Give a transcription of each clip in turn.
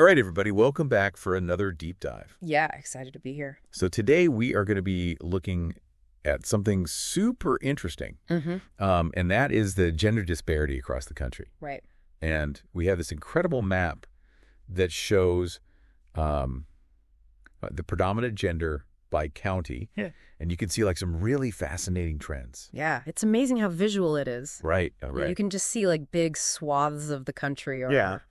All right, everybody, welcome back for another deep dive. Yeah, excited to be here. So today we are going to be looking at something super interesting, and that is the gender disparity across the country. Right. And we have this incredible map that shows the predominant gender by county, and you can see like some really fascinating trends. Yeah, it's amazing how visual it is. Right, right. You can just see like big swaths of the country or,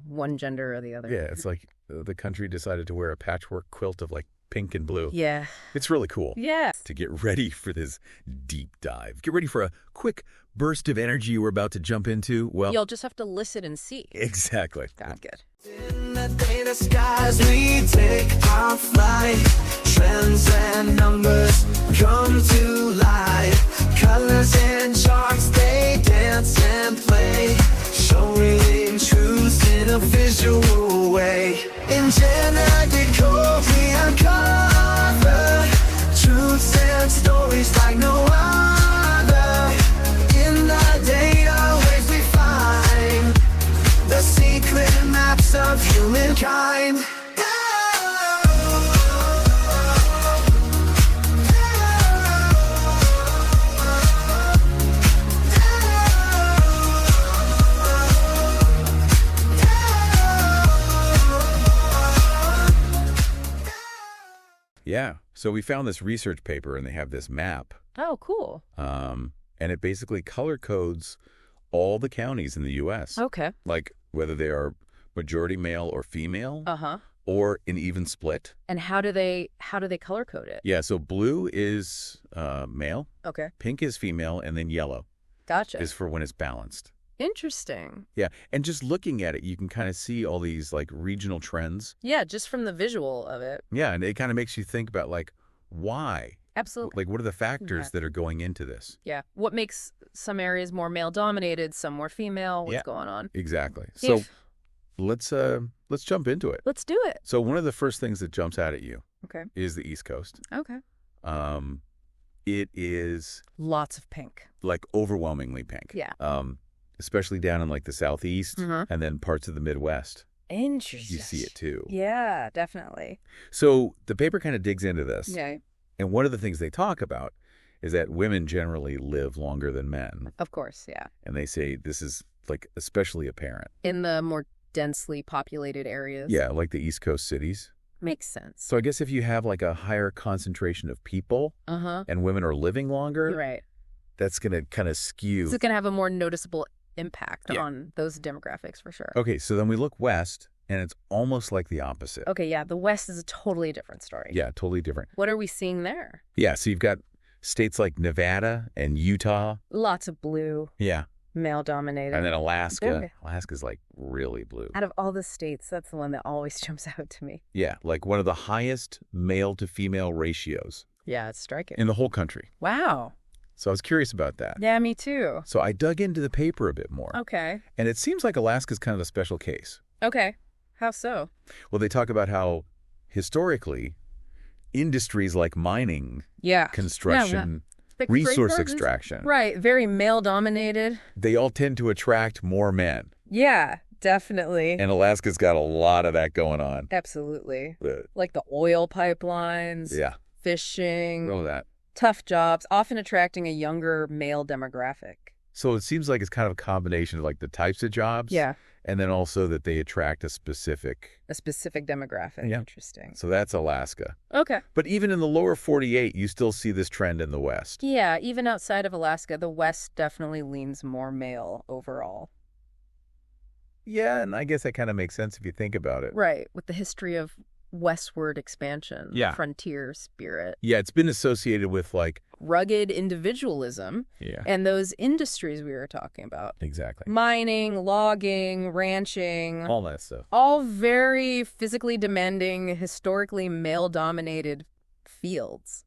one gender or the other. Yeah, it's like the country decided to wear a patchwork quilt of like pink and blue. Yeah. It's really cool. Yeah. To get ready for this deep dive. Get ready for a quick burst of energy we're about to jump into. Well, you'll just have to listen and see. Exactly. Sounds good. In the data skies, we take our flight. Trends and numbers come to life. Colors and charts, they dance and play. Showing truth in a visual way. In GenderDecoded, we uncover truths and stories like no other. In the data waves we find the secret maps of humankind. Yeah. So we found this research paper, and they have this map. Oh, cool. And it basically color codes all the counties in the U.S. Okay. Like whether they are majority male or female, Uh-huh. or an even split. And how do they color code it? Yeah. So blue is male, Okay. pink is female, and then yellow Gotcha. is for when it's balanced. Interesting. Yeah. And just looking at it, you can kind of see all these like regional trends. Yeah, just from the visual of it. Yeah. And it kind of makes you think about like, why? Absolutely. Like, what are the factors that are going into this? Yeah. What makes some areas more male-dominated, some more female? What's going on? Exactly. So let's jump into it. Let's do it. So one of the first things that jumps out at you is the East Coast. Okay. It is Lots of pink. like overwhelmingly pink. Yeah. Especially down in like the Southeast and then parts of the Midwest. Interesting. You see it too. Yeah, definitely. So the paper kind of digs into this. Yeah. And one of the things they talk about is that women generally live longer than men. Of course, yeah. And they say this is like especially apparent. In the more densely populated areas. Yeah, like the East Coast cities. Makes sense. So I guess if you have like a higher concentration of people and women are living longer, Right. that's going to kind of skew. This is going to have a more noticeable impact on those demographics for sure. Okay, so then we look west, and it's almost like the opposite. Okay, yeah, the West is a totally different story. Yeah, totally different. What are we seeing there? Yeah, so you've got states like Nevada and Utah. Lots of blue, Yeah. male-dominated. And then Alaska. Very. Alaska's like really blue. Out of all the states, that's the one that always jumps out to me. Yeah, like one of the highest male to female ratios Yeah, it's striking. in the whole country. Wow. So I was curious about that. Yeah, me too. So I dug into the paper a bit more. Okay. And it seems like Alaska's kind of a special case. Okay. How so? Well, they talk about how historically industries like mining, construction, resource extraction, Right. Very male-dominated. they all tend to attract more men. Yeah, definitely. And Alaska's got a lot of that going on. Absolutely. Uh, Like the oil pipelines, Yeah, fishing, all of that. tough jobs, often attracting a younger male demographic. So it seems like it's kind of a combination of like the types of jobs. Yeah. And then also that they attract a specific. A specific demographic. Yeah. Interesting. So that's Alaska. Okay. But even in the lower 48, you still see this trend in the West. Yeah, even outside of Alaska, the West definitely leans more male overall. Yeah, and I guess that kind of makes sense if you think about it. Right, with the history of westward expansion, Yeah. frontier spirit, Yeah, it's been associated with like. rugged individualism, Yeah, and those industries we were talking about. exactly. Mining, logging, ranching, All that stuff. all very physically demanding, historically male-dominated fields.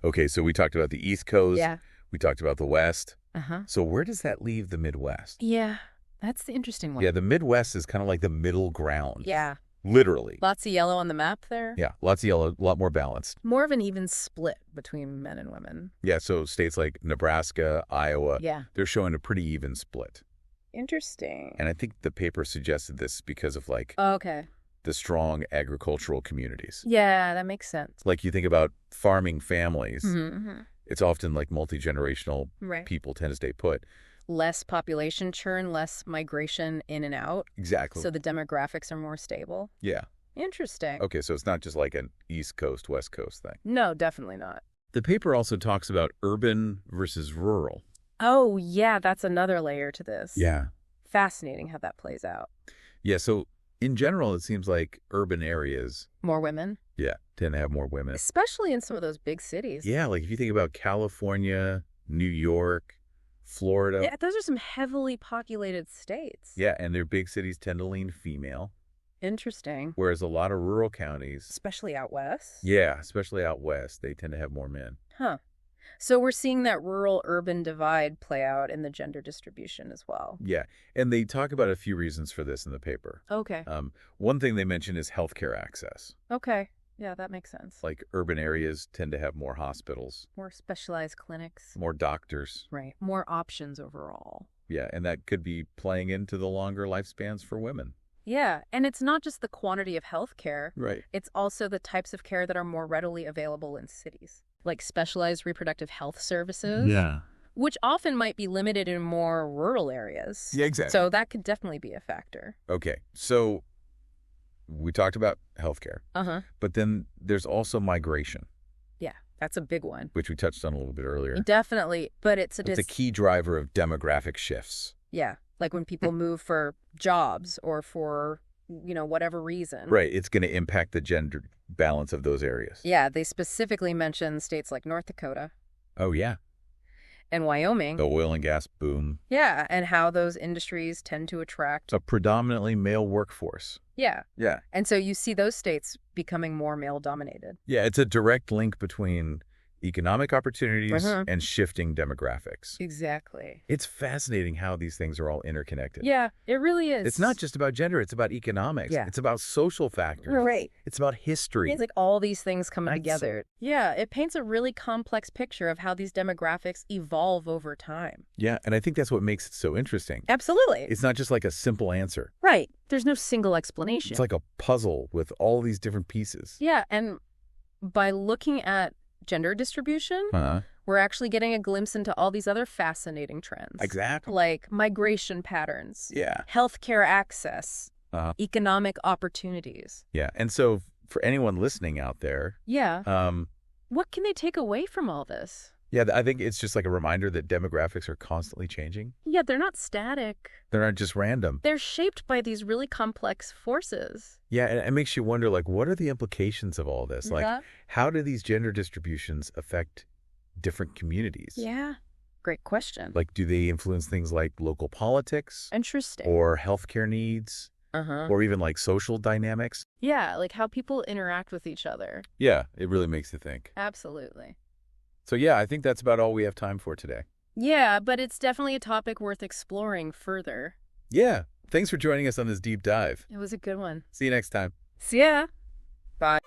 Okay, so we talked about the East Coast. Yeah. We talked about the West. Uh-huh. So where does that leave the Midwest? Yeah, that's the interesting one. Yeah, the Midwest is kind of like the middle ground. Yeah. Literally. Lots of yellow on the map there. Yeah, lots of yellow, a lot more balanced. More of an even split between men and women. Yeah, so states like Nebraska, Iowa, Yeah. they're showing a pretty even split. Interesting. And I think the paper suggested this because of like Okay. the strong agricultural communities. Yeah, that makes sense. Like you think about farming families, Mm-hmm. it's often like multi-generational Right. people tend to stay put. Less population churn, less migration in and out. Exactly. So the demographics are more stable. Yeah. Interesting. Okay, so it's not just like an East Coast, West Coast thing. No, definitely not. The paper also talks about urban versus rural. Oh, yeah, that's another layer to this. Yeah. Fascinating how that plays out. Yeah, so in general, it seems like urban areas, More women, yeah, tend to have more women. especially in some of those big cities. Yeah, like if you think about California, New York, Florida. Yeah, those are some heavily populated states. Yeah, and their big cities tend to lean female, Interesting. whereas a lot of rural counties, Especially out west. yeah, especially out west, they tend to have more men. Huh. So we're seeing that rural-urban divide play out in the gender distribution as well. Yeah, and they talk about a few reasons for this in the paper. Okay. One thing they mention is healthcare access. Okay. Yeah, that makes sense. Like urban areas tend to have more hospitals, More specialized clinics. more doctors. Right. More options overall. Yeah, and that could be playing into the longer lifespans for women. Yeah, and it's not just the quantity of health care. Right. It's also the types of care that are more readily available in cities, like specialized reproductive health services. Yeah. Which often might be limited in more rural areas. Yeah, exactly. So that could definitely be a factor. Okay, so we talked about healthcare, Uh-huh. but then there's also migration, Yeah, that's a big one. which we touched on a little bit earlier. Definitely, but it's It's a key driver of demographic shifts. Yeah, like when people move for jobs or for, whatever reason. Right, it's going to impact the gender balance of those areas. Yeah, they specifically mention states like North Dakota Oh, yeah. and Wyoming. The oil and gas boom. Yeah, and how those industries tend to attract. A predominantly male workforce. Yeah, Yeah. and so you see those states becoming more male-dominated. Yeah, it's a direct link between economic opportunities Uh-huh. and shifting demographics. Exactly. It's fascinating how these things are all interconnected. Yeah, it really is. It's not just about gender, it's about economics. Yeah. It's about social factors. Right. It's about history. It's like all these things coming That's- together. Yeah, it paints a really complex picture of how these demographics evolve over time. Yeah, and I think that's what makes it so interesting. Absolutely. It's not just like a simple answer. Right. There's no single explanation. It's like a puzzle with all these different pieces. Yeah, and by looking at gender distribution, we're actually getting a glimpse into all these other fascinating trends. Exactly. Like migration patterns, Yeah. healthcare access, economic opportunities. Yeah, and so for anyone listening out there, Yeah. What can they take away from all this? yeah, I think it's just like a reminder that demographics are constantly changing. Yeah, they're not static. They're not just random. They're shaped by these really complex forces. Yeah, and it makes you wonder, like, what are the implications of all this? Like, Yeah. how do these gender distributions affect different communities? Yeah. Great question. Like, do they influence things like local politics Interesting. or healthcare needs Uh-huh. or even like social dynamics? Yeah, like how people interact with each other. Yeah, it really makes you think. Absolutely. So yeah, I think that's about all we have time for today. Yeah, but it's definitely a topic worth exploring further. Yeah, thanks for joining us on this deep dive. It was a good one. See you next time. See ya. Bye.